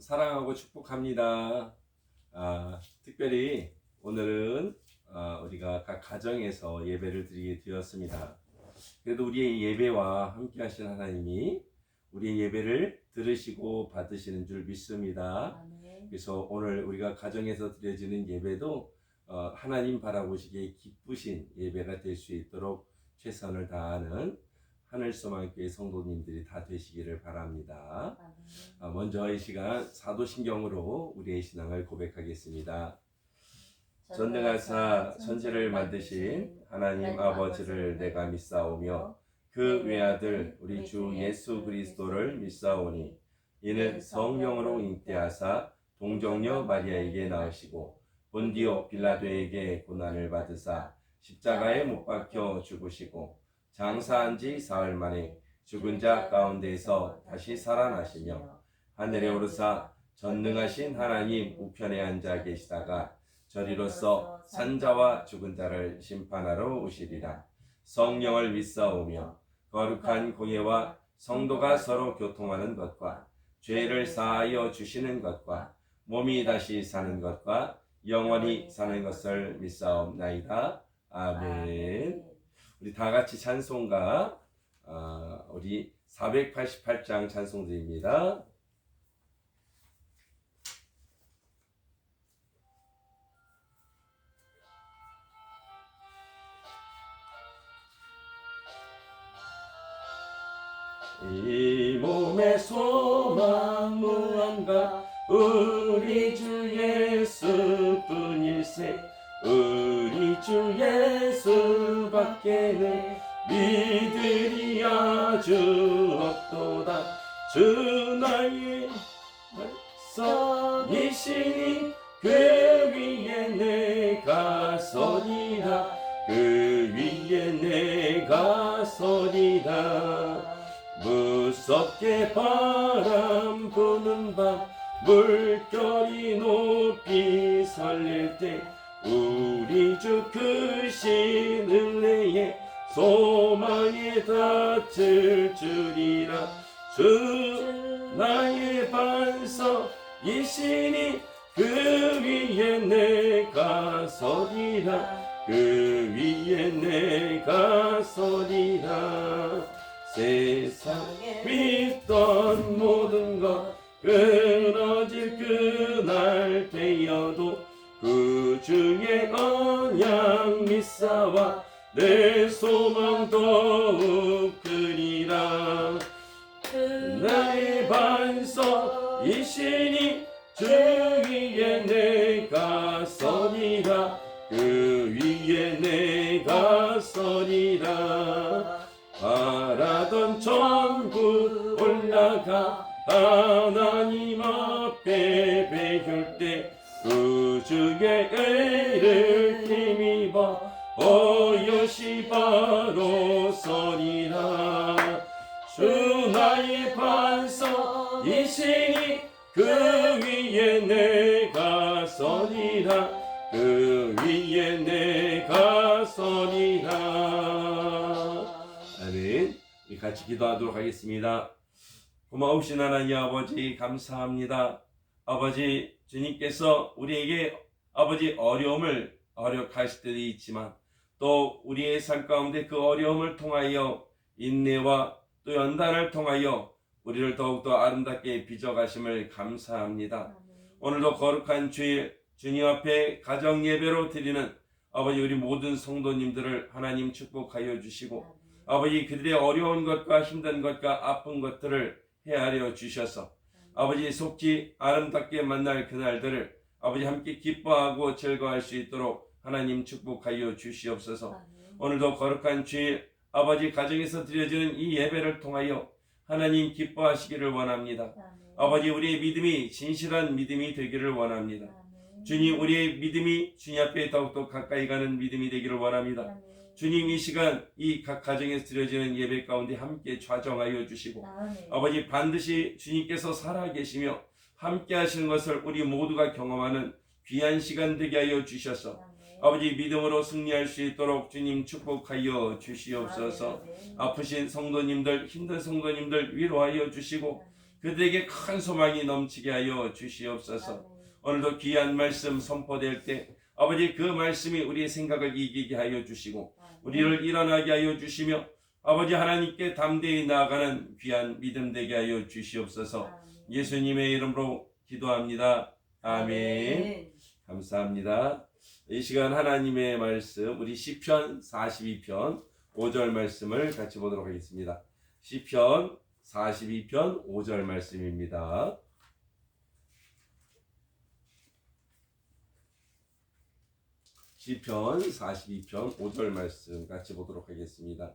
사랑하고 축복합니다. 특별히 오늘은 우리가 각 가정에서 예배를 드리게 되었습니다. 그래도 우리의 예배와 함께 하신 하나님이 우리의 예배를 들으시고 받으시는 줄 믿습니다. 아멘. 그래서 오늘 우리가 가정에서 드려지는 예배도 하나님 바라보시기에 기쁘신 예배가 될 수 있도록 최선을 다하는 하늘소망교회 성도님들이 다 되시기를 바랍니다. 먼저 이 시간 사도신경으로 우리의 신앙을 고백하겠습니다. 전능하사 천지를 만드신 하나님 아버지를 내가 믿사오며 그 외아들 우리 주 예수 그리스도를 믿사오니 이는 성령으로 잉태하사 동정녀 마리아에게 낳으시고 본디오 빌라도에게 고난을 받으사 십자가에 못 박혀 죽으시고 장사한 지 사흘 만에 죽은 자 가운데에서 다시 살아나시며 하늘에 오르사 전능하신 하나님 우편에 앉아 계시다가 저리로서 산자와 죽은 자를 심판하러 오시리라. 성령을 믿사오며 거룩한 공예와 성도가 서로 교통하는 것과 죄를 사하여 주시는 것과 몸이 다시 사는 것과 영원히 사는 것을 믿사옵나이다. 아멘. 우리 다 같이 찬송가 우리 488장 찬송드립니다. 이 몸의 소망 무언가 우리 주 예수뿐일세 우리 주 예수밖에는 믿으리 아주 없도다. 주 나의 선이시니 그 위에 내가 서리라. 그 위에 내가 서리라. 무섭게 바람 부는 밤 물결이 높이 설릴 때 우리 주 크신 은혜에 소망에 닿을 줄이라. 주 나의 반석이시니 그 위에 내가 서리라. 그 위에 내가 서리라. 세상에 믿던 모든 것 끊어질 그날 되어도 그 주의 언약 믿사와 내 소망 더욱 크리라. 나의 반석이시니 주 위에 내가 서리라. 그 위에 내가 서리라. 바라던 천국 올라가 하나님 앞에 배울 때 그 주의 은혜를 힘입어 어여시 바로 서리라. 주 나의 반석이시니 그 위에 내가 서리라. 그 위에 내가 서리라. 아멘. 같이 기도하도록 하겠습니다. 고마우신 하나님 아버지 감사합니다. 아버지 주님께서 우리에게 아버지 어려움을 허락하실 때도 있지만 또 우리의 삶 가운데 그 어려움을 통하여 인내와 또 연단을 통하여 우리를 더욱더 아름답게 빚어가심을 감사합니다. 오늘도 거룩한 주일 주님 앞에 가정 예배로 드리는 아버지 우리 모든 성도님들을 하나님 축복하여 주시고 아버지 그들의 어려운 것과 힘든 것과 아픈 것들을 헤아려 주셔서 아버지 속히 아름답게 만날 그날들을 아버지 함께 기뻐하고 즐거워할 수 있도록 하나님 축복하여 주시옵소서. 오늘도 거룩한 주일 아버지 가정에서 드려지는 이 예배를 통하여 하나님 기뻐하시기를 원합니다. 아버지 우리의 믿음이 진실한 믿음이 되기를 원합니다. 주님 우리의 믿음이 주님 앞에 더욱더 가까이 가는 믿음이 되기를 원합니다. 주님 이 시간 이 각 가정에서 드려지는 예배 가운데 함께 좌정하여 주시고 아버지 반드시 주님께서 살아계시며 함께 하시는 것을 우리 모두가 경험하는 귀한 시간 되게 하여 주셔서 아버지 믿음으로 승리할 수 있도록 주님 축복하여 주시옵소서. 아프신 성도님들 힘든 성도님들 위로하여 주시고 그들에게 큰 소망이 넘치게 하여 주시옵소서. 오늘도 귀한 말씀 선포될 때 아버지 그 말씀이 우리의 생각을 이기게 하여 주시고 우리를 일어나게 하여 주시며 아버지 하나님께 담대히 나아가는 귀한 믿음 되게 하여 주시옵소서. 예수님의 이름으로 기도합니다. 아멘. 감사합니다. 이 시간 하나님의 말씀 우리 시편 42편 5절 말씀을 같이 보도록 하겠습니다. 시편 42편 5절 말씀입니다. 시편 42편 5절 말씀 같이 보도록 하겠습니다.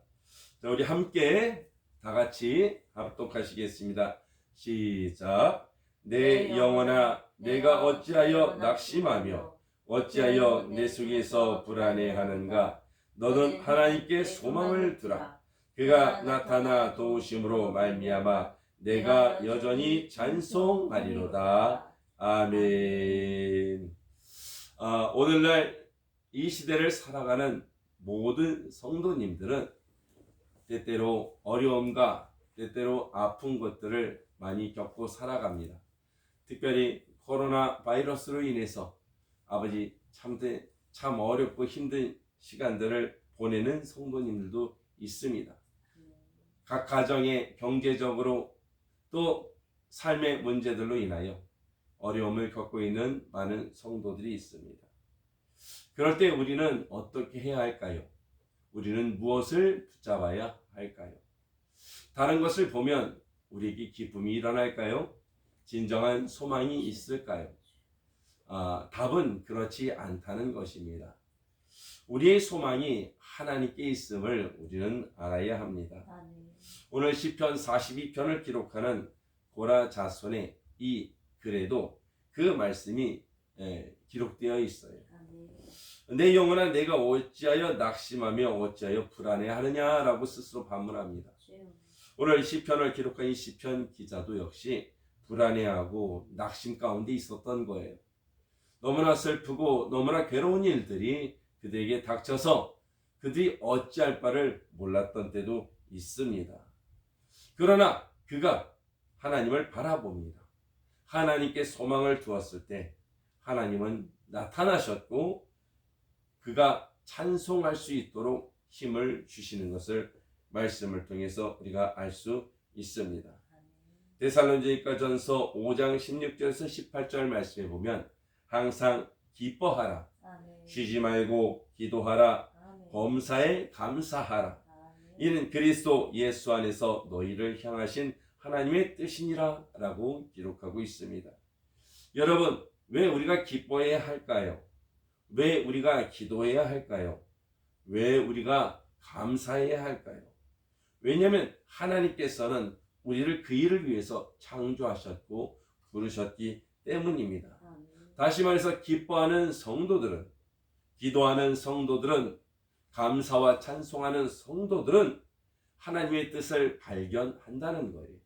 자, 우리 함께 다 같이 합독하시겠습니다. 시작. 내 영혼아 내가 어찌하여 낙심하며 어찌하여 내 속에서 불안해하는가. 너는 하나님께 소망을 두라. 그가 나타나 도우심으로 말미암아 내가 여전히 찬송하리로다. 아멘. 오늘날 이 시대를 살아가는 모든 성도님들은 때때로 어려움과 때때로 아픈 것들을 많이 겪고 살아갑니다. 특별히 코로나 바이러스로 인해서 아버지 참 어렵고 힘든 시간들을 보내는 성도님들도 있습니다. 각 가정의 경제적으로 또 삶의 문제들로 인하여 어려움을 겪고 있는 많은 성도들이 있습니다. 그럴 때 우리는 어떻게 해야 할까요? 우리는 무엇을 붙잡아야 할까요? 다른 것을 보면 우리에게 기쁨이 일어날까요? 진정한 소망이 있을까요? 답은 그렇지 않다는 것입니다. 우리의 소망이 하나님께 있음을 우리는 알아야 합니다. 오늘 시편 42편을 기록하는 고라 자손의 이 글에도 그 말씀이 기록되어 있어요. 내 영혼아 내가 어찌하여 낙심하며 어찌하여 불안해하느냐라고 스스로 반문합니다. 오늘 시편을 기록한 이 시편 기자도 역시 불안해하고 낙심 가운데 있었던 거예요. 너무나 슬프고 너무나 괴로운 일들이 그들에게 닥쳐서 그들이 어찌할 바를 몰랐던 때도 있습니다. 그러나 그가 하나님을 바라봅니다. 하나님께 소망을 두었을 때 하나님은 나타나셨고 그가 찬송할 수 있도록 힘을 주시는 것을 말씀을 통해서 우리가 알 수 있습니다. 데살로니가전서 5장 16절에서 18절 말씀에 보면 항상 기뻐하라. 쉬지 말고 기도하라. 범사에 감사하라. 이는 그리스도 예수 안에서 너희를 향하신 하나님의 뜻이니라 라고 기록하고 있습니다. 여러분, 왜 우리가 기뻐해야 할까요? 왜 우리가 기도해야 할까요? 왜 우리가 감사해야 할까요? 왜냐하면 하나님께서는 우리를 그 일을 위해서 창조하셨고 부르셨기 때문입니다. 다시 말해서 기뻐하는 성도들은, 기도하는 성도들은, 감사와 찬송하는 성도들은 하나님의 뜻을 발견한다는 거예요.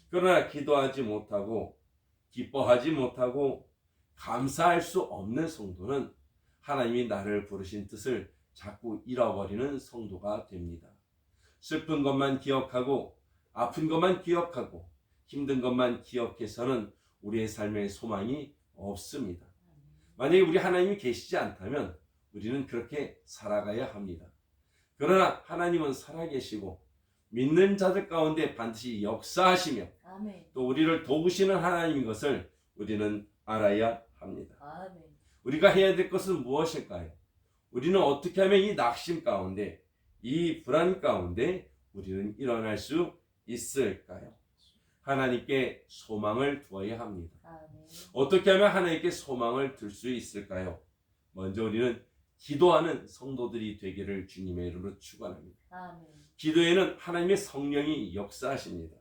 그러나 기도하지 못하고 기뻐하지 못하고 감사할 수 없는 성도는 하나님이 나를 부르신 뜻을 자꾸 잃어버리는 성도가 됩니다. 슬픈 것만 기억하고 아픈 것만 기억하고 힘든 것만 기억해서는 우리의 삶의 소망이 없습니다. 만약에 우리 하나님이 계시지 않다면 우리는 그렇게 살아가야 합니다. 그러나 하나님은 살아계시고 믿는 자들 가운데 반드시 역사하시며 또 우리를 도우시는 하나님인 것을 우리는 알아야 합니다. 우리가 해야 될 것은 무엇일까요? 우리는 어떻게 하면 이 낙심 가운데, 이 불안 가운데 우리는 일어날 수 있을까요? 하나님께 소망을 두어야 합니다. 어떻게 하면 하나님께 소망을 둘 수 있을까요? 먼저 우리는 기도하는 성도들이 되기를 주님의 이름으로 축원합니다. 기도에는 하나님의 성령이 역사하십니다.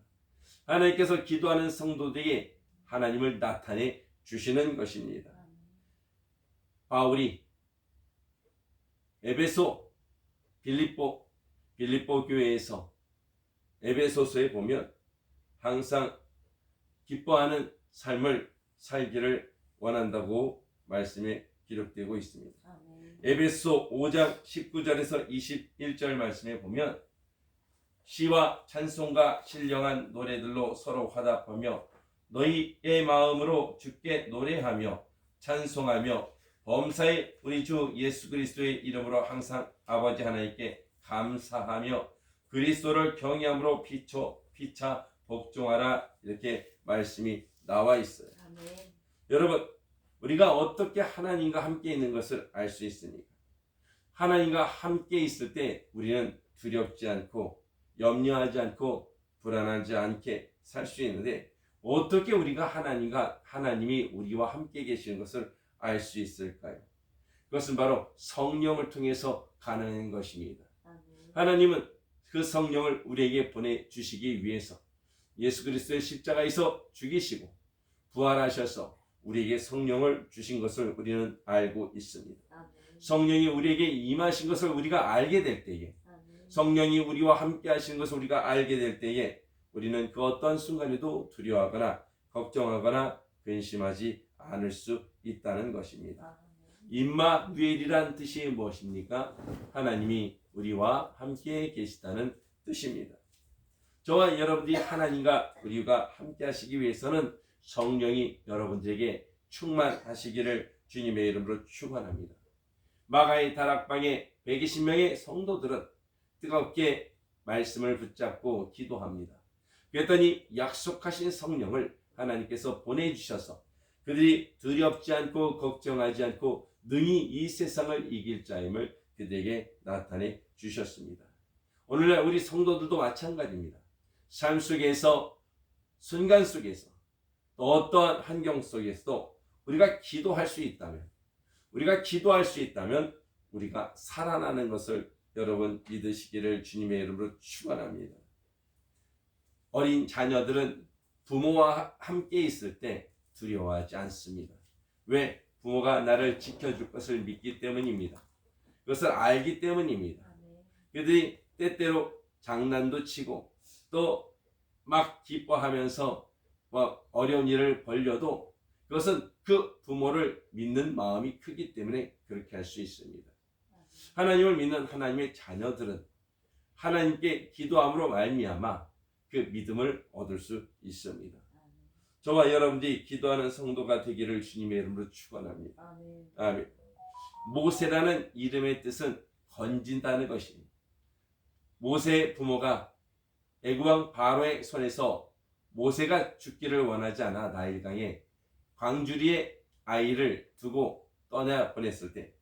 하나님께서 기도하는 성도들에게 하나님을 나타내 주시는 것입니다. 바울이 에베소, 빌립보 교회에서 에베소서에 보면 항상 기뻐하는 삶을 살기를 원한다고 말씀에 기록되고 있습니다. 에베소 5장 19절에서 21절 말씀에 보면 시와 찬송과 신령한 노래들로 서로 화답하며 너희의 마음으로 주께 노래하며 찬송하며 범사의 우리 주 예수 그리스도의 이름으로 항상 아버지 하나님께 감사하며 그리스도를 경외함으로 피차 복종하라. 이렇게 말씀이 나와 있어요. 아멘. 여러분, 우리가 어떻게 하나님과 함께 있는 것을 알 수 있습니까? 하나님과 함께 있을 때 우리는 두렵지 않고 염려하지 않고 불안하지 않게 살 수 있는데, 어떻게 우리가 하나님이 우리와 함께 계시는 것을 알 수 있을까요? 그것은 바로 성령을 통해서 가능한 것입니다. 아멘. 하나님은 그 성령을 우리에게 보내주시기 위해서 예수 그리스도의 십자가에서 죽이시고 부활하셔서 우리에게 성령을 주신 것을 우리는 알고 있습니다. 아멘. 성령이 우리에게 임하신 것을 우리가 알게 될 때에, 아멘. 성령이 우리와 함께 하시는 것을 우리가 알게 될 때에 우리는 그 어떤 순간에도 두려워하거나 걱정하거나 근심하지 않을 수 있다는 것입니다. 임마누엘이란 뜻이 무엇입니까? 하나님이 우리와 함께 계시다는 뜻입니다. 저와 여러분들이 하나님과 우리가 함께 하시기 위해서는 성령이 여러분들에게 충만하시기를 주님의 이름으로 축원합니다. 마가의 다락방에 120명의 성도들은 뜨겁게 말씀을 붙잡고 기도합니다. 그랬더니 약속하신 성령을 하나님께서 보내주셔서 그들이 두렵지 않고 걱정하지 않고 능히 이 세상을 이길 자임을 그들에게 나타내 주셨습니다. 오늘날 우리 성도들도 마찬가지입니다. 삶 속에서, 순간 속에서, 또 어떠한 환경 속에서도 우리가 기도할 수 있다면, 우리가 살아나는 것을 여러분 믿으시기를 주님의 이름으로 축원합니다. 어린 자녀들은 부모와 함께 있을 때 두려워하지 않습니다. 왜? 부모가 나를 지켜줄 것을 믿기 때문입니다. 그것을 알기 때문입니다. 그들이 때때로 장난도 치고 또 막 기뻐하면서 어려운 일을 벌려도 그것은 그 부모를 믿는 마음이 크기 때문에 그렇게 할 수 있습니다. 하나님을 믿는 하나님의 자녀들은 하나님께 기도함으로 말미암아 그 믿음을 얻을 수 있습니다. 저와 여러분들이 기도하는 성도가 되기를 주님의 이름으로 축원합니다. 아멘. 모세라는 이름의 뜻은 건진다는 것입니다. 모세의 부모가 애굽왕 바로의 손에서 모세가 죽기를 원하지 않아 나일강에 광주리에 아이를 두고 떠나 보냈을 때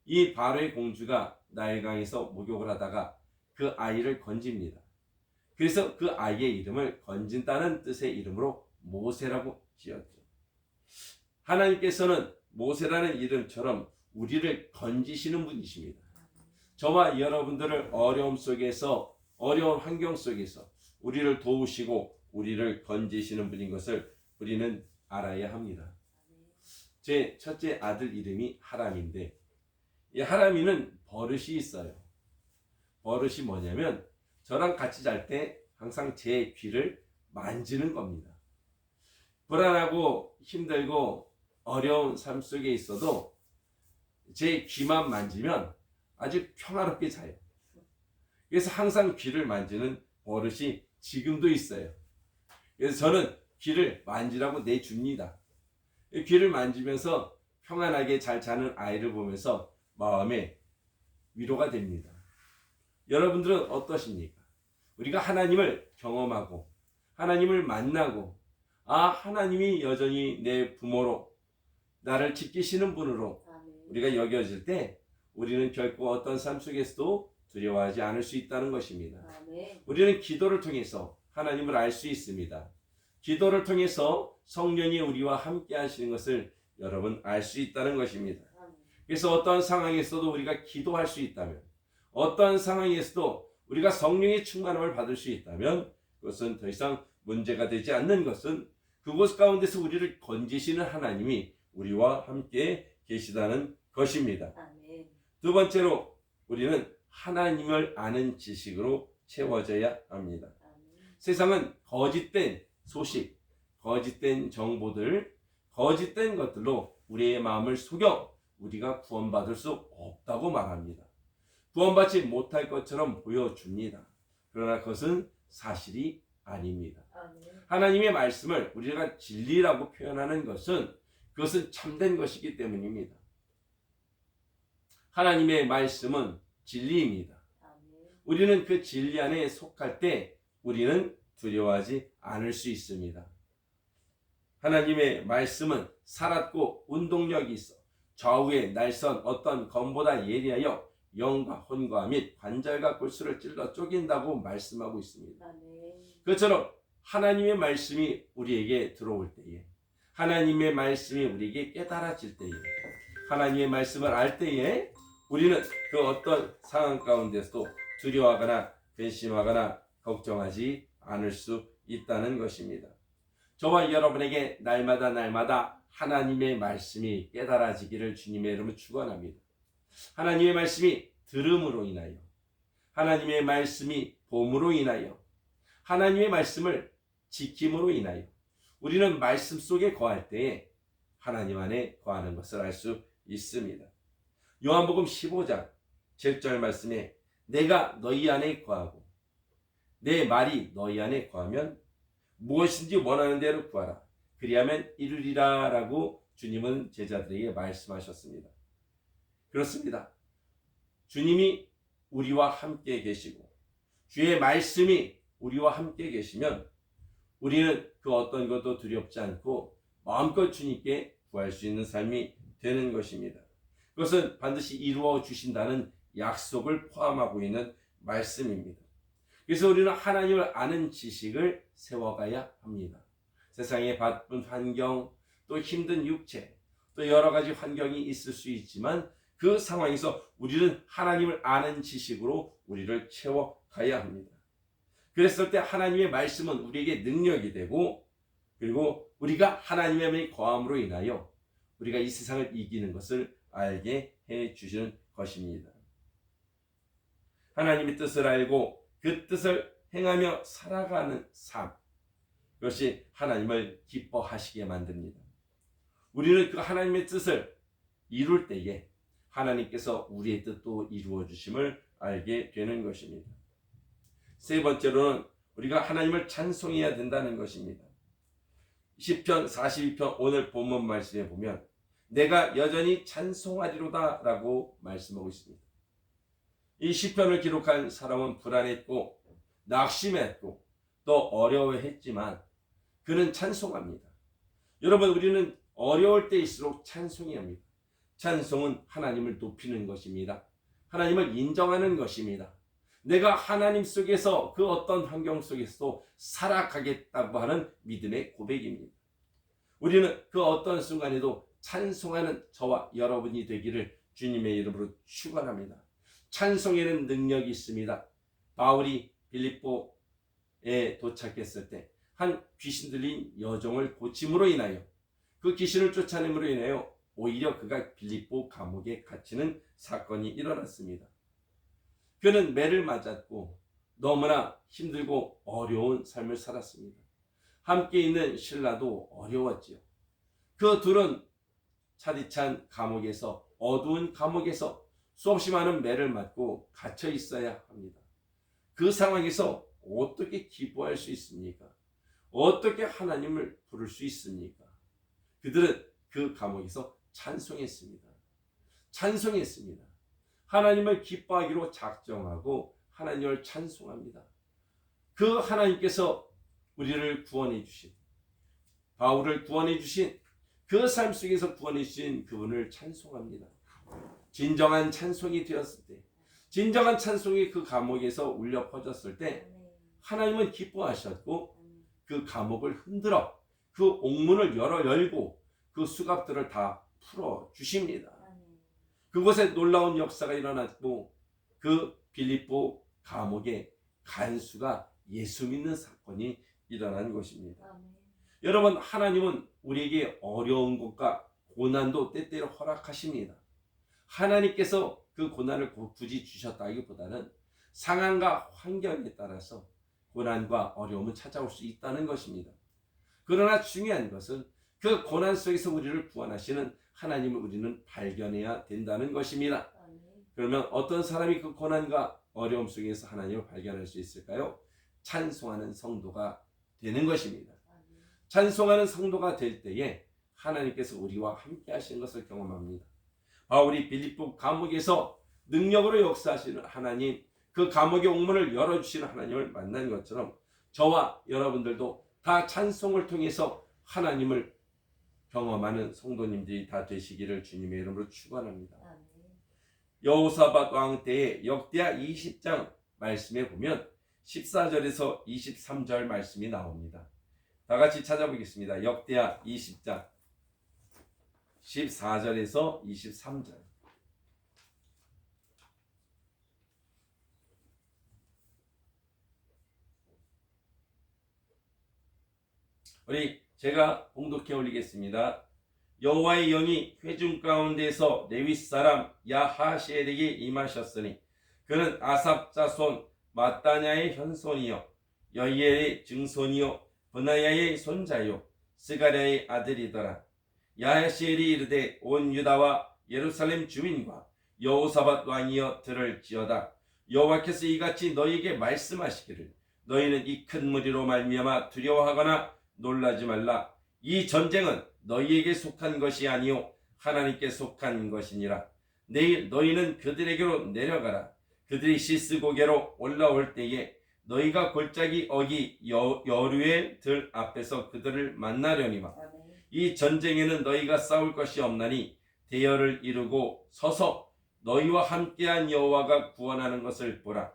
이 바로의 공주가 나일강에서 목욕을 하다가 그 아이를 건집니다. 그래서 그 아이의 이름을 건진다는 뜻의 이름으로 모세라고 지었죠. 하나님께서는 모세라는 이름처럼 우리를 건지시는 분이십니다. 저와 여러분들을 어려움 속에서, 어려운 환경 속에서 우리를 도우시고 우리를 건지시는 분인 것을 우리는 알아야 합니다. 제 첫째 아들 이름이 하람인데, 이 하람이는 버릇이 있어요. 버릇이 뭐냐면 저랑 같이 잘 때 항상 제 귀를 만지는 겁니다. 불안하고 힘들고 어려운 삶 속에 있어도 제 귀만 만지면 아주 평화롭게 자요. 그래서 항상 귀를 만지는 버릇이 지금도 있어요. 그래서 저는 귀를 만지라고 내줍니다. 귀를 만지면서 평안하게 잘 자는 아이를 보면서 마음에 위로가 됩니다. 여러분들은 어떠십니까? 우리가 하나님을 경험하고 하나님을 만나고 하나님이 여전히 내 부모로 나를 지키시는 분으로 우리가 여겨질 때 우리는 결코 어떤 삶 속에서도 두려워하지 않을 수 있다는 것입니다. 우리는 기도를 통해서 하나님을 알 수 있습니다. 기도를 통해서 성령이 우리와 함께 하시는 것을 여러분 알 수 있다는 것입니다. 그래서 어떤 상황에서도 우리가 기도할 수 있다면, 어떤 상황에서도 우리가 성령의 충만함을 받을 수 있다면 그것은 더 이상 문제가 되지 않는 것은 그곳 가운데서 우리를 건지시는 하나님이 우리와 함께 계시다는 것입니다. 두 번째로 우리는 하나님을 아는 지식으로 채워져야 합니다. 세상은 거짓된 소식, 거짓된 정보들, 거짓된 것들로 우리의 마음을 속여 우리가 구원받을 수 없다고 말합니다. 구원받지 못할 것처럼 보여줍니다. 그러나 그것은 사실이 아닙니다. 아멘. 하나님의 말씀을 우리가 진리라고 표현하는 것은 그것은 참된 것이기 때문입니다. 하나님의 말씀은 진리입니다. 아멘. 우리는 그 진리 안에 속할 때 우리는 두려워하지 않을 수 있습니다. 하나님의 말씀은 살았고 운동력이 있어 좌우의 날선 어떤 검보다 예리하여 영과 혼과 및 관절과 골수를 찔러 쪼갠다고 말씀하고 있습니다. 아멘. 그처럼 하나님의 말씀이 우리에게 들어올 때에, 하나님의 말씀이 우리에게 깨달아질 때에, 하나님의 말씀을 알 때에 우리는 그 어떤 상황 가운데서도 두려워하거나 근심하거나 걱정하지 않을 수 있다는 것입니다. 저와 여러분에게 날마다 하나님의 말씀이 깨달아지기를 주님의 이름으로 축원합니다. 하나님의 말씀이 들음으로 인하여, 하나님의 말씀이 봄으로 인하여, 하나님의 말씀을 지킴으로 인하여 우리는 말씀 속에 거할 때에 하나님 안에 거하는 것을 알 수 있습니다. 요한복음 15장 7절 말씀에 내가 너희 안에 거하고 내 말이 너희 안에 거하면 무엇인지 원하는 대로 구하라. 그리하면 이루리라 라고 주님은 제자들에게 말씀하셨습니다. 그렇습니다. 주님이 우리와 함께 계시고 주의 말씀이 우리와 함께 계시면 우리는 그 어떤 것도 두렵지 않고 마음껏 주님께 구할 수 있는 삶이 되는 것입니다. 그것은 반드시 이루어 주신다는 약속을 포함하고 있는 말씀입니다. 그래서 우리는 하나님을 아는 지식을 세워가야 합니다. 세상에 바쁜 환경, 또 힘든 육체, 또 여러 가지 환경이 있을 수 있지만 그 상황에서 우리는 하나님을 아는 지식으로 우리를 채워가야 합니다. 그랬을 때 하나님의 말씀은 우리에게 능력이 되고, 그리고 우리가 하나님의 거함으로 인하여 우리가 이 세상을 이기는 것을 알게 해 주시는 것입니다. 하나님의 뜻을 알고 그 뜻을 행하며 살아가는 삶, 그것이 하나님을 기뻐하시게 만듭니다. 우리는 그 하나님의 뜻을 이룰 때에 하나님께서 우리의 뜻도 이루어 주심을 알게 되는 것입니다. 세 번째로는 우리가 하나님을 찬송해야 된다는 것입니다. 시편 42편 오늘 본문 말씀에 보면 내가 여전히 찬송하리로다 라고 말씀하고 있습니다. 이 시편을 기록한 사람은 불안했고 낙심했고 또 어려워했지만 그는 찬송합니다. 여러분, 우리는 어려울 때일수록 찬송해야 합니다. 찬송은 하나님을 높이는 것입니다. 하나님을 인정하는 것입니다. 내가 하나님 속에서 그 어떤 환경 속에서도 살아가겠다고 하는 믿음의 고백입니다. 우리는 그 어떤 순간에도 찬송하는 저와 여러분이 되기를 주님의 이름으로 축원합니다. 찬송에는 능력이 있습니다. 바울이 빌립보에 도착했을 때 한 귀신 들린 여종을 고침으로 인하여 그 귀신을 쫓아냄으로 인하여 오히려 그가 빌립보 감옥에 갇히는 사건이 일어났습니다. 그는 매를 맞았고 너무나 힘들고 어려운 삶을 살았습니다. 함께 있는 신라도 어려웠지요. 그 둘은 차디찬 감옥에서, 어두운 감옥에서 수없이 많은 매를 맞고 갇혀 있어야 합니다. 그 상황에서 어떻게 기뻐할 수 있습니까? 어떻게 하나님을 부를 수 있습니까? 그들은 그 감옥에서 찬송했습니다. 찬송했습니다. 하나님을 기뻐하기로 작정하고 하나님을 찬송합니다. 그 하나님께서 우리를 구원해 주신, 바울을 구원해 주신 그 삶 속에서 구원해 주신 그분을 찬송합니다. 진정한 찬송이 되었을 때, 진정한 찬송이 그 감옥에서 울려 퍼졌을 때 하나님은 기뻐하셨고 그 감옥을 흔들어 그 옥문을 열고 그 수갑들을 다 풀어 주십니다. 그곳에 놀라운 역사가 일어났고 그 빌립보 감옥에 간수가 예수 믿는 사건이 일어난 것입니다. 여러분, 하나님은 우리에게 어려운 것과 고난도 때때로 허락하십니다. 하나님께서 그 고난을 굳이 주셨다기보다는 상황과 환경에 따라서 고난과 어려움은 찾아올 수 있다는 것입니다. 그러나 중요한 것은 그 고난 속에서 우리를 구원하시는 하나님을 우리는 발견해야 된다는 것입니다. 그러면 어떤 사람이 그 고난과 어려움 속에서 하나님을 발견할 수 있을까요? 찬송하는 성도가 되는 것입니다. 찬송하는 성도가 될 때에 하나님께서 우리와 함께 하시는 것을 경험합니다. 바울이 빌립보 감옥에서 능력으로 역사하시는 하나님, 그 감옥의 옥문을 열어주시는 하나님을 만난 것처럼 저와 여러분들도 다 찬송을 통해서 하나님을 경험하는 성도님들이 다 되시기를 주님의 이름으로 축원합니다. 여호사밧 왕 때의 역대하 20장 말씀에 보면 14절에서 23절 말씀이 나옵니다. 다 같이 찾아보겠습니다. 역대하 20장 14절에서 23절. 우리 제가 봉독해 올리겠습니다. 여호와의 영이 회중 가운데서 레위 사람 야하시엘에게 임하셨으니 그는 아삽 자손 마따냐의 현손이요 여이엘의 증손이요 브나야의 손자요 스가랴의 아들이더라. 야하시엘이 이르되 온 유다와 예루살렘 주민과 여호사밧 왕이여 들을지어다. 여호와께서 이같이 너희에게 말씀하시기를 너희는 이 큰 무리로 말미암아 두려워하거나 놀라지 말라. 이 전쟁은 너희에게 속한 것이 아니요 하나님께 속한 것이니라. 내일 너희는 그들에게로 내려가라. 그들이 시스고개로 올라올 때에 너희가 골짜기 어기 여루의 들 앞에서 그들을 만나려니와 이 전쟁에는 너희가 싸울 것이 없나니 대열을 이루고 서서 너희와 함께한 여호와가 구원하는 것을 보라.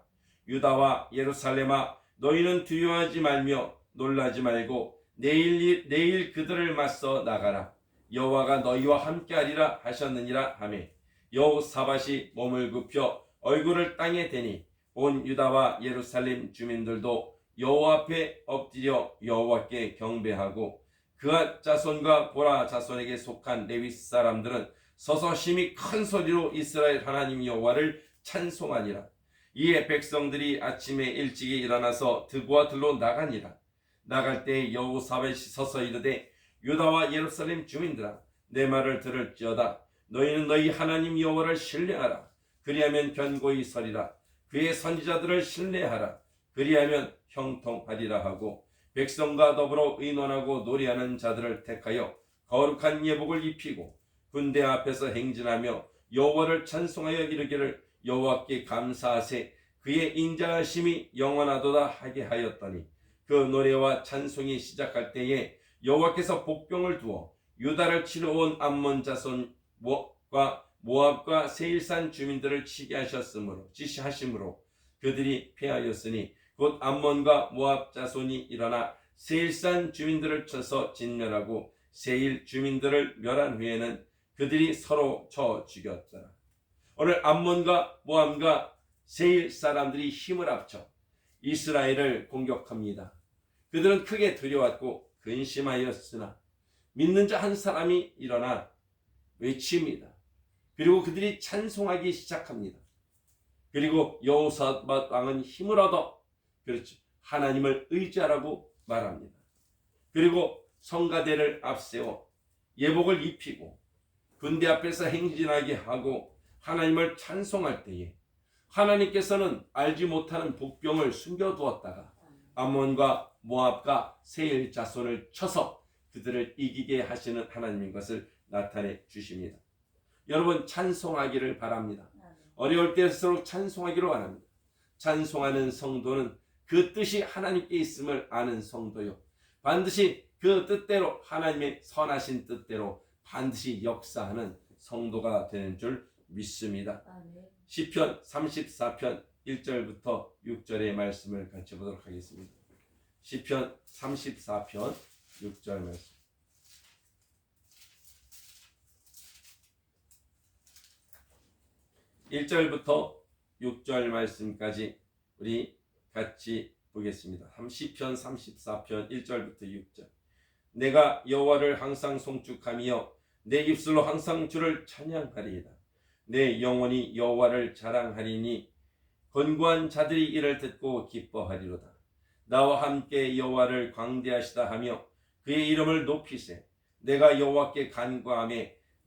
유다와 예루살렘아 너희는 두려워하지 말며 놀라지 말고 내일 그들을 맞서 나가라. 여호와가 너희와 함께하리라 하셨느니라 하매 여호사밧이 몸을 굽혀 얼굴을 땅에 대니 온 유다와 예루살렘 주민들도 여호와 앞에 엎드려 여호와께 경배하고 그앗 자손과 보라 자손에게 속한 레위 사람들은 서서 심히 큰 소리로 이스라엘 하나님 여호와를 찬송하니라. 이에 백성들이 아침에 일찍이 일어나서 드고와 들로 나가니라. 나갈 때 여호사밧이 서서 이르되 유다와 예루살렘 주민들아 내 말을 들을지어다. 너희는 너희 하나님 여호와를 신뢰하라. 그리하면 견고히 서리라. 그의 선지자들을 신뢰하라. 그리하면 형통하리라 하고 백성과 더불어 의논하고 노래하는 자들을 택하여 거룩한 예복을 입히고 군대 앞에서 행진하며 여호와를 찬송하여 이르기를 여호와께 감사하세 그의 인자하심이 영원하도다 하게 하였더니 그 노래와 찬송이 시작할 때에 여호와께서 복병을 두어 유다를 치러 온 암몬 자손과 모압과 세일산 주민들을 치게 지시하심으로 그들이 패하였으니 곧 암몬과 모압 자손이 일어나 세일산 주민들을 쳐서 진멸하고 세일 주민들을 멸한 후에는 그들이 서로 쳐 죽였더라. 오늘 암몬과 모압과 세일 사람들이 힘을 합쳐 이스라엘을 공격합니다. 그들은 크게 두려웠고 근심하였으나 믿는 자 한 사람이 일어나 외칩니다. 그리고 그들이 찬송하기 시작합니다. 그리고 여호사밧 왕은 힘을 얻어 그렇죠. 하나님을 의지하라고 말합니다. 그리고 성가대를 앞세워 예복을 입히고 군대 앞에서 행진하게 하고 하나님을 찬송할 때에 하나님께서는 알지 못하는 복병을 숨겨두었다가 암몬과 모압과 세일 자손을 쳐서 그들을 이기게 하시는 하나님인 것을 나타내 주십니다. 여러분 찬송하기를 바랍니다. 어려울 때일수록 찬송하기를 원합니다. 찬송하는 성도는 그 뜻이 하나님께 있음을 아는 성도요. 반드시 그 뜻대로 하나님의 선하신 뜻대로 반드시 역사하는 성도가 되는 줄 믿습니다. 시편 34편 1절부터 6절의 말씀을 같이 보도록 하겠습니다. 시편 34편 6절 말씀. (1절부터) 6절 말씀까지 우리 같이 보겠습니다. 시편 34편 1절부터 6절. 내가 여호와를 항상 송축하며 내 입술로 항상 주를 찬양하리이다. 내 영혼이 여호와를 자랑하리니 권고한 자들이 이를 듣고 기뻐하리로다. 나와 함께 여호와를 광대하시다 하며 그의 이름을 높이세. 내가 여호와께 간구하며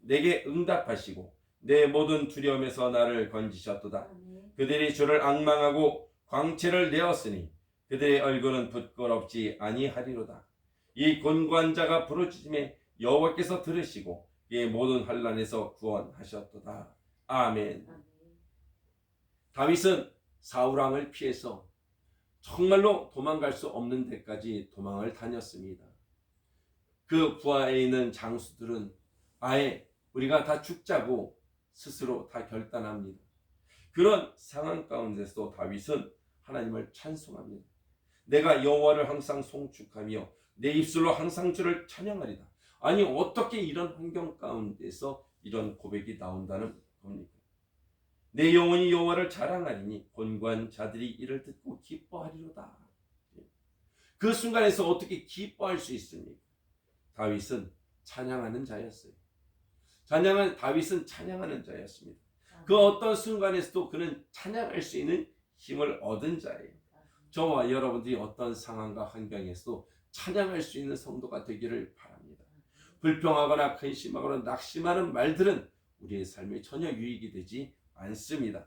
내게 응답하시고 내 모든 두려움에서 나를 건지셨도다. 그들이 주를 앙망하고 광채를 내었으니 그들의 얼굴은 부끄럽지 아니하리로다. 이 곤고한 자가 부르짖음에 여호와께서 들으시고 그의 모든 환난에서 구원하셨도다. 아멘. 다윗은 사울 왕을 피해서 정말로 도망갈 수 없는 데까지 도망을 다녔습니다. 그 부하에 있는 장수들은 아예 우리가 다 죽자고 스스로 다 결단합니다. 그런 상황 가운데서도 다윗은 하나님을 찬송합니다. 내가 여호와를 항상 송축하며 내 입술로 항상 주를 찬양하리다. 아니 어떻게 이런 환경 가운데서 이런 고백이 나온다는 겁니까? 내 영혼이 여호와를 자랑하리니 곤고한 자들이 이를 듣고 기뻐하리로다. 그 순간에서 어떻게 기뻐할 수 있습니까? 다윗은 찬양하는 자였어요. 다윗은 찬양하는 자였습니다. 그 어떤 순간에서도 그는 찬양할 수 있는 힘을 얻은 자예요. 저와 여러분들이 어떤 상황과 환경에서도 찬양할 수 있는 성도가 되기를 바랍니다. 불평하거나 근심하거나 낙심하는 말들은 우리의 삶에 전혀 유익이 되지 않습니다.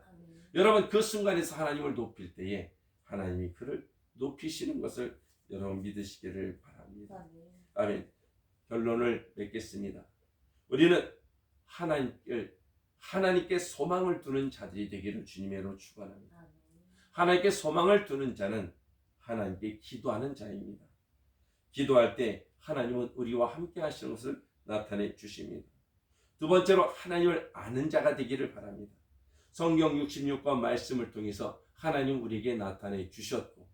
여러분 그 순간에서 하나님을 높일 때에 하나님이 그를 높이시는 것을 여러분 믿으시기를 바랍니다. 아멘. 결론을 맺겠습니다. 우리는 하나님께 소망을 두는 자들이 되기를 주님의 이름으로 축원합니다. 하나님께 소망을 두는 자는 하나님께 기도하는 자입니다. 기도할 때 하나님은 우리와 함께 하시는 것을 나타내 주십니다. 두 번째로 하나님을 아는 자가 되기를 바랍니다. 성경 66권 말씀을 통해서 하나님 우리에게 나타내 주셨고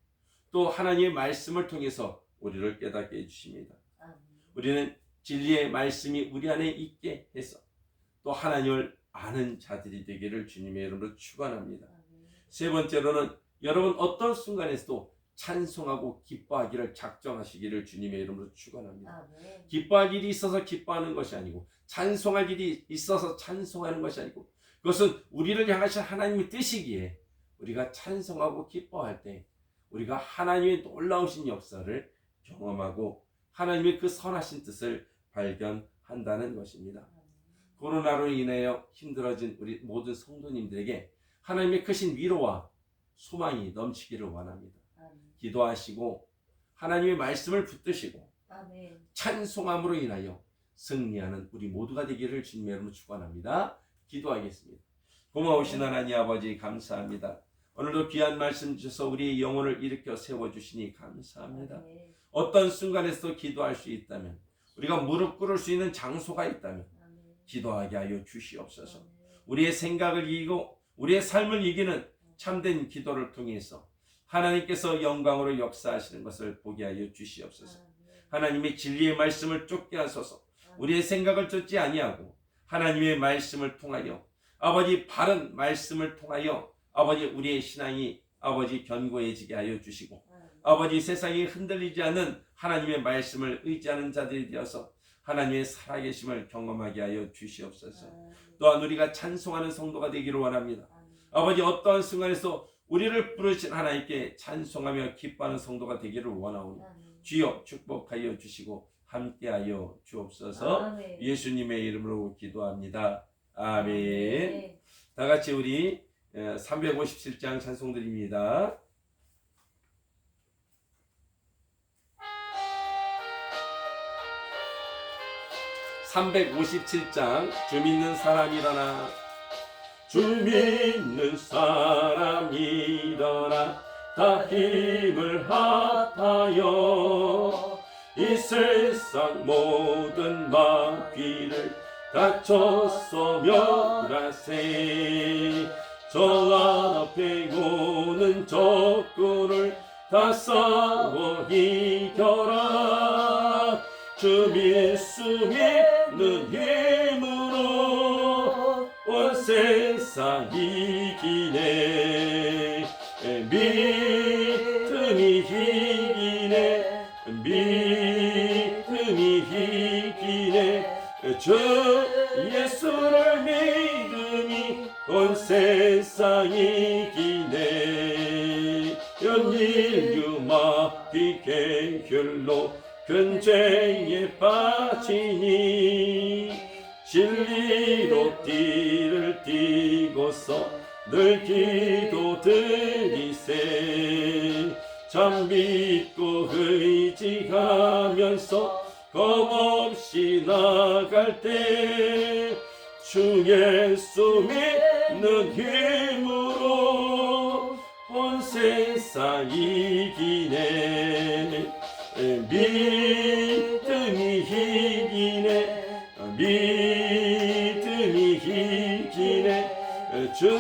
또 하나님의 말씀을 통해서 우리를 깨닫게 해주십니다. 우리는 진리의 말씀이 우리 안에 있게 해서 또 하나님을 아는 자들이 되기를 주님의 이름으로 축원합니다. 세 번째로는 여러분 어떤 순간에서도 찬송하고 기뻐하기를 작정하시기를 주님의 이름으로 축원합니다. 기뻐할 일이 있어서 기뻐하는 것이 아니고 찬송할 일이 있어서 찬송하는 것이 아니고 그것은 우리를 향하신 하나님의 뜻이기에 우리가 찬송하고 기뻐할 때 우리가 하나님의 놀라우신 역사를 경험하고 하나님의 그 선하신 뜻을 발견한다는 것입니다. 코로나로 인하여 힘들어진 우리 모든 성도님들에게 하나님의 크신 위로와 소망이 넘치기를 원합니다. 기도하시고 하나님의 말씀을 붙드시고 찬송함으로 인하여 승리하는 우리 모두가 되기를 주님의 이름으로 축원합니다. 기도하겠습니다. 고마우신 하나님 아버지 감사합니다. 오늘도 귀한 말씀 주셔서 우리의 영혼을 일으켜 세워주시니 감사합니다. 어떤 순간에서도 기도할 수 있다면 우리가 무릎 꿇을 수 있는 장소가 있다면 기도하게 하여 주시옵소서. 우리의 생각을 이기고 우리의 삶을 이기는 참된 기도를 통해서 하나님께서 영광으로 역사하시는 것을 보게 하여 주시옵소서. 하나님의 진리의 말씀을 쫓게 하소서. 우리의 생각을 쫓지 아니하고 하나님의 말씀을 통하여 아버지 바른 말씀을 통하여 아버지 우리의 신앙이 아버지 견고해지게 하여 주시고 아버지 세상이 흔들리지 않는 하나님의 말씀을 의지하는 자들이 되어서 하나님의 살아계심을 경험하게 하여 주시옵소서. 또한 우리가 찬송하는 성도가 되기를 원합니다. 아버지 어떠한 순간에서 우리를 부르신 하나님께 찬송하며 기뻐하는 성도가 되기를 원하오니 주여 축복하여 주시고 함께하여 주옵소서. 아멘. 예수님의 이름으로 기도합니다. 아멘. 다 같이 우리 357장 찬송드립니다. (357장) 주 믿는 사람 일어나 주 믿는 사람 일어나 다 힘을 합하여 이 세상 모든 마귀를 닥쳐서 멸하세. 저 앞에 오는 적군을 다 싸워 이겨라. 주 예수 믿는 힘으로 온 세상 이기네. 믿음이 이기네. 믿음이 이기네. 주 예수를 믿음이 온 세상 이기네. 연 인류 마귀 계율로 큰 죄에 빠지니 진리로 띠를 띠고서 늘 기도드리세 참 믿고 의지하면서 겁없이 나갈 때 주 예수 믿는 힘으로 온 세상 이기네 믿음이 이기네 믿음이 이기네 주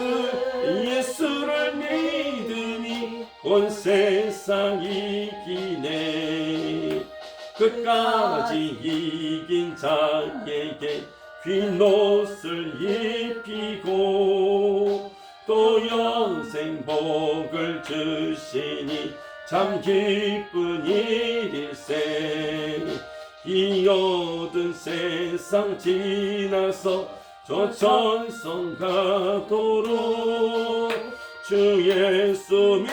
예수를 믿으니 온 세상 이기네 끝까지 이긴 자에게 흰옷을 입히고 또 영생 복을 주시니 참 기쁜 일일세 이 어두운 세상 지나서 저 천성 가도록 주 예수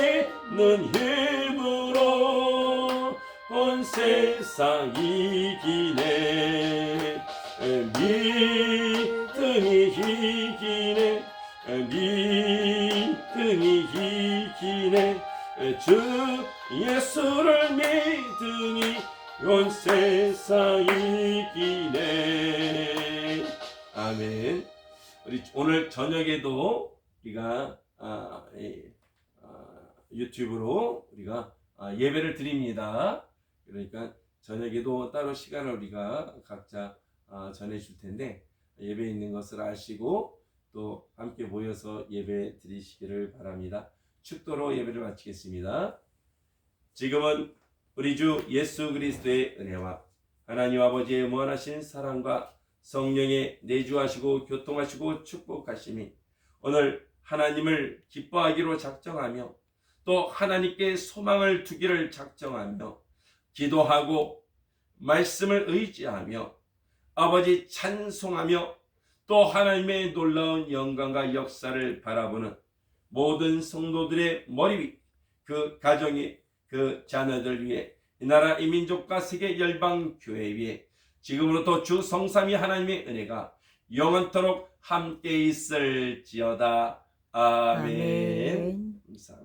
믿는 힘으로 온 세상 이기네 믿음이 이기네 믿음이 이기네 주 예수를 믿으니 온 세상 이기네 아멘. 우리 오늘 저녁에도 우리가 유튜브로 우리가 예배를 드립니다. 그러니까 저녁에도 따로 시간을 우리가 각자 전해줄 텐데 예배 있는 것을 아시고 또 함께 모여서 예배 드리시기를 바랍니다. 축도로 예배를 마치겠습니다. 지금은 우리 주 예수 그리스도의 은혜와 하나님 아버지의 무한하신 사랑과 성령의 내주하시고 교통하시고 축복하심이 오늘 하나님을 기뻐하기로 작정하며 또 하나님께 소망을 두기를 작정하며 기도하고 말씀을 의지하며 아버지 찬송하며 또 하나님의 놀라운 영광과 역사를 바라보는 모든 성도들의 머리 위, 그 가정이 그 자녀들 위해 이 나라 이 민족과 세계 열방 교회 위에 지금으로부터 주 성삼위 하나님의 은혜가 영원토록 함께 있을지어다. 아멘. 감사합니다.